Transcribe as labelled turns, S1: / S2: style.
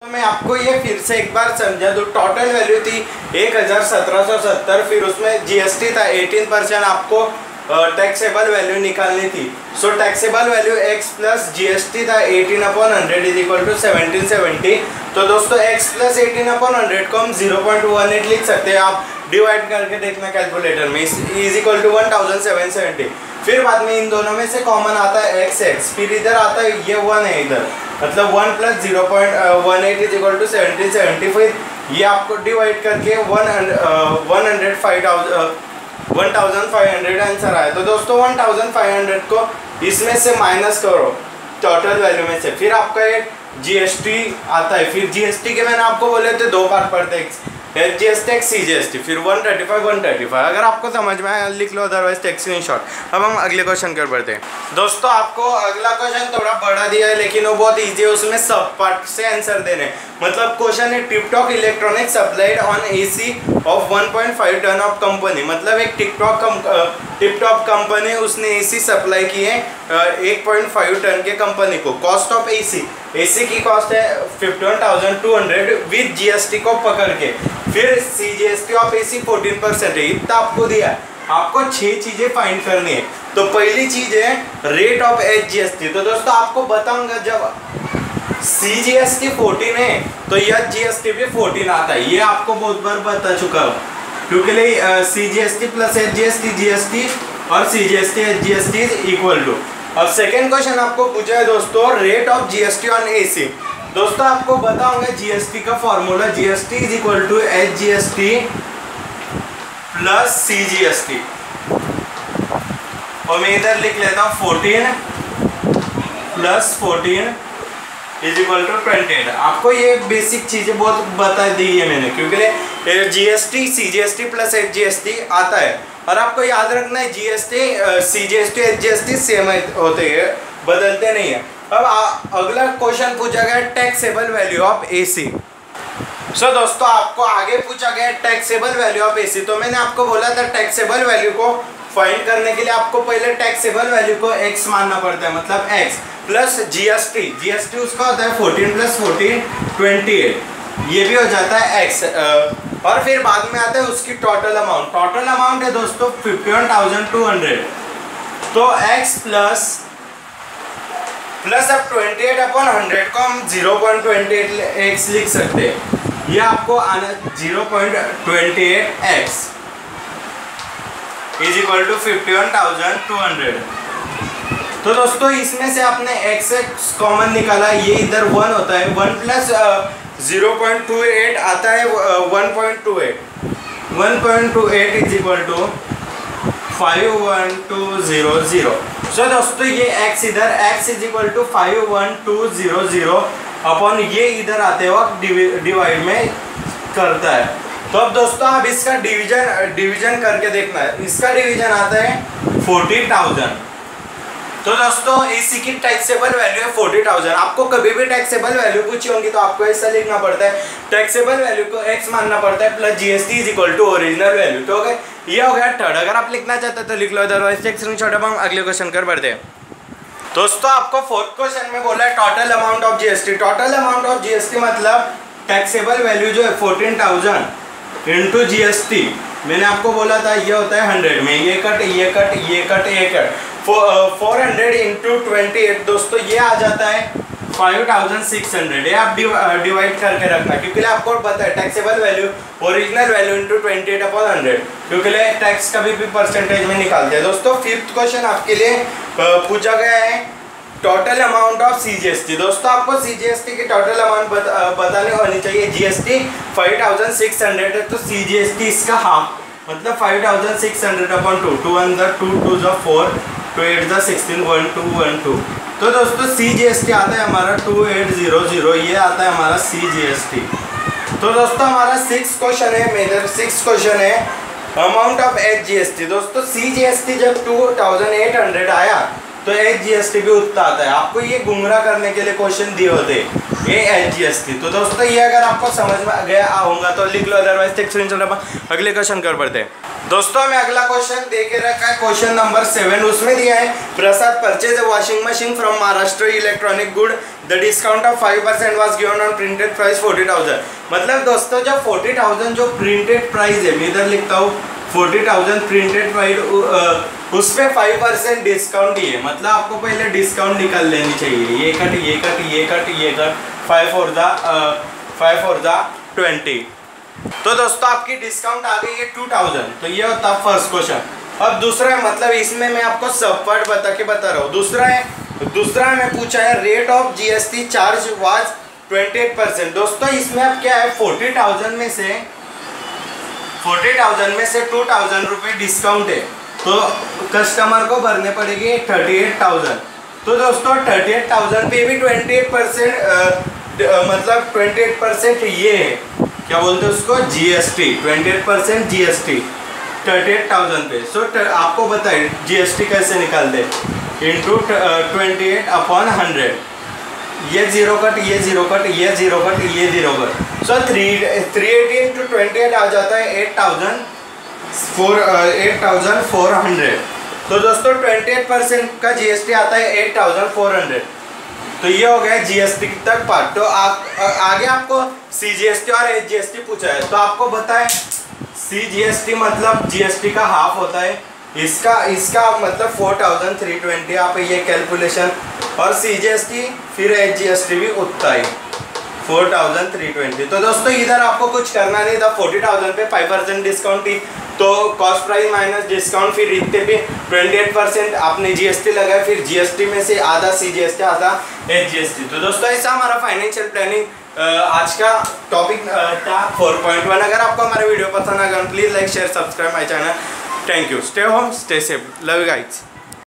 S1: तो मैं आपको ये फिर से एक बार समझा दूँ। टोटल वैल्यू थी 1770, फिर उसमें जीएसटी था 18%, आपको टैक्सेबल वैल्यू निकालनी थी। So taxable value x plus GST था 18/100 इज इक्वल टू 1770। तो दोस्तों x प्लस 18/100 को हम 0.18 लिख सकते हैं। आप डिवाइड करके देखना कैलकुलेटर में, इज इक्वल टू 1770। फिर बाद में इन दोनों में से कॉमन आता है x, फिर इधर आता है ये 1 है इधर, मतलब 1 प्लस 0.18 इज इक्वल टू 1770। फिर ये आपको डिवाइड करके 1500 आंसर आया। तो दोस्तों 1500 को इसमें से माइनस करो टोटल वैल्यू में से, फिर आपका ये जीएसटी आता है। फिर जीएसटी के मैंने आपको बोले थे दो पार्ट पड़ते हैं, जीएसटी सीजीएसटी, फिर 135। अगर आपको समझ में आया लिख लो, अदरवाइज टेक स्क्रीनशॉट। अब हम अगले क्वेश्चन कर बढ़ते हैं। दोस्तों आपको अगला क्वेश्चन थोड़ा बड़ा दिया है, लेकिन वो बहुत इजी है, उसमें सब पार्ट से आंसर देने। मतलब क्वेश्चन है TikTok electronics supplied on AC of 1.5 ton of company. मतलब एक टिकटॉक कंपनी उसने एसी सप्लाई की है 1.5 टन के कंपनी को। कॉस्ट ऑफ एसी की कॉस्ट है 51,200 विद जीएसटी को पकड़ के। फिर सीजीएसटी ऑफ एसी 14% है। इतना आपको दिया है, आपको 6 चीजें फाइंड करनी है। तो पहली चीज है रेट ऑफ एचजीएसटी। तो दोस्तों आपको बताऊंगा, जब सीजीएसटी 14 है तो यह जीएसटी भी 14 आता है। ये आपको बहुत बार बता चुका हूँ, क्योंकि सीजीएसटी प्लस एचजीएसटी जीएसटी और CGST SGST is equal to. अब सेकेंड क्वेश्चन आपको पूछा है दोस्तों, rate of GST on AC. दोस्तों आपको बताऊंगा जीएसटी का formula, GST is equal to SGST plus CGST. और मैं इधर लिख लेता हूँ 14 प्लस 14 इज इक्वल टू 28। आपको ये बेसिक चीजें बहुत बता दी है मैंने, क्योंकि जीएसटी सीजीएसटी प्लस एचजीएसटी आता है। और आपको याद रखना है जीएसटी सीजीएसटी एचजीएसटी सेम होते हैं, बदलते नहीं है। अब अगला क्वेश्चन पूछा गया टैक्सेबल वैल्यू ऑफ एसी। सो दोस्तों आपको आगे पूछा गया टैक्सेबल वैल्यू ऑफ एसी। तो मैंने आपको बोला था टैक्सेबल वैल्यू को फाइंड करने के लिए आपको पहले टैक्सेबल वैल्यू को x मानना पड़ता है, मतलब x प्लस जीएसटी उसका होता है 14 प्लस 14 28, ये भी हो जाता है x। और फिर बाद में आता है उसकी टोटल अमाउंट है दोस्तों 51,200। तो x प्लस अब 28/100 को हम 0.28x लिख सकते हैं। ये आपको आना 0.28x इज इक्वल टू 51,200। तो दोस्तों इसमें से आपने x कॉमन निकाला, ये इधर 1 होता है, 1 प्लस 0.28 आता है 1.28 इज इक्वल टू 51200। सो दोस्तों ये x इधर x is equal to 51200 upon ये इधर आते वक्त डिवाइड में करता है। तो अब दोस्तों आप इसका डिवीजन करके देखना है। इसका डिवीजन आता है 40,000। तो दोस्तों एसी की टैक्सेबल वैल्यू है 40,000। आपको कभी भी टैक्सेबल वैल्यू पूछी होंगी तो आपको ऐसा लिखना पड़ता है, टैक्सेबल वैल्यू को x मानना पड़ता है plus GST is equal to original value. तो ओके, ये हो गया थर्ड। अगर आप लिखना चाहते हैं तो लिख लो, अदरवाइज टेक स्क्रीनशॉट। अब हम अगले क्वेश्चन कर बढ़ते हैं। दोस्तों आपको फोर्थ क्वेश्चन में बोला है total amount of GST. Total amount of GST मतलब टैक्सेबल वैल्यू जो है 14,000 इंटू जीएसटी। मैंने आपको बोला था ये होता है 100 में, ये कट ये कट ये कट ये कट 400 इंटू 28 दोस्तों ये आ जाता है 5,600। ये आप डिवाइड करके रखना, क्योंकि आपको पता है taxable value original value into 28/100, क्योंकि टैक्स कभी भी परसेंटेज में निकालते हैं। दोस्तों फिफ्थ क्वेश्चन आपके लिए पूछा गया है टोटल अमाउंट ऑफ सीजीएसटी। दोस्तों आपको सीजीएसटी की टोटल अमाउंट बतानी होनी चाहिए। जीएसटी 5,600 है, तो सीजीएसटी इसका हाफ, मतलब 5,600 अपॉन 2, 2 अंदर 2 2 4 2 8 16 1 2 1 2। तो दोस्तों सीजीएसटी आता है हमारा 2800, ये आता है हमारा सीजीएसटी। तो दोस्तों हमारा 6th क्वेश्चन है, मेजर 6th क्वेश्चन है अमाउंट ऑफ एचजीएसटी। दोस्तों सीजीएसटी जब 2,800 आया तो एचजीएसटी भी उतना आता है। आपको ये गुमराह करने के लिए क्वेश्चन दिए होते ये एचजीएसटी। तो दोस्तों ये अगर आपको समझ में गया होगा तो लिख लो, अदरवाइज टेक स्क्रीनशॉट। अगले क्वेश्चन कर बढ़ते हैं। दोस्तों हमें अगला क्वेश्चन दे के रखा है क्वेश्चन नंबर 7। उसमें दिया है Prasad purchase a washing machine from Maharashtra electronic good, the discount of 5% was given on printed price 40,000। मतलब दोस्तों जब 40,000 जो प्रिंटेड प्राइस है, मैं इधर लिखता हूँ 40,000 प्रिंटेड प्राइस, उस पर 5% डिस्काउंट ही है। मतलब आपको पहले डिस्काउंट निकाल लेनी चाहिए, ये कट ये कट ये कट ये कट 5 for the 20। तो दोस्तों आपकी डिस्काउंट आ गई है 2000। तो ये होता फर्स्ट क्वेश्चन। अब दूसरा है, मतलब इसमें मैं आपको सब पार्ट बता रहा हूँ। दूसरा में पूछा है rate of GST charge was 28%। दोस्तों इसमें अब क्या है, 40,000 में से 2,000 रुपये डिस्काउंट है, तो कस्टमर को भरने पड़ेगी 38,000। तो दोस्तों 38,000 पे भी 28% मतलब 28% ये है, क्या बोलते हैं उसको, जीएसटी। 28% जीएसटी 38,000 पे। सो आपको बताइए जीएसटी कैसे निकाल दे, इंटू 28/100। ये जीरो कट ये जीरो कट ये जीरो कट ये जीरो कट। सो 380 इंटू 28 आ जाता है 8,400। तो दोस्तों 28% का जीएसटी आता है 8,400। तो ये हो गया जीएसटी तक पार्ट। तो आगे आपको सीजीएसटी और एचजीएसटी पूछा है, तो आपको बताएं सीजीएसटी मतलब जीएसटी का हाफ होता है, इसका मतलब 4,320। आप ये कैलकुलेशन, और सीजीएसटी फिर एचजीएसटी भी उतना ही 4,320। तो दोस्तों इधर आपको कुछ करना नहीं था, 40,000 पे 5% डिस्काउंट थी, तो कॉस्ट प्राइस माइनस डिस्काउंट, फिर इतने पे 28% आपने जीएसटी लगाया, फिर जीएसटी में से आधा सीजीएसटी आधा एचजीएसटी। तो दोस्तों ऐसा हमारा फाइनेंशियल प्लानिंग आज का टॉपिक था 4.1। अगर आपको हमारा वीडियो पसंद आएगा please like share subscribe my channel. Thank you, stay home stay safe, love you guys.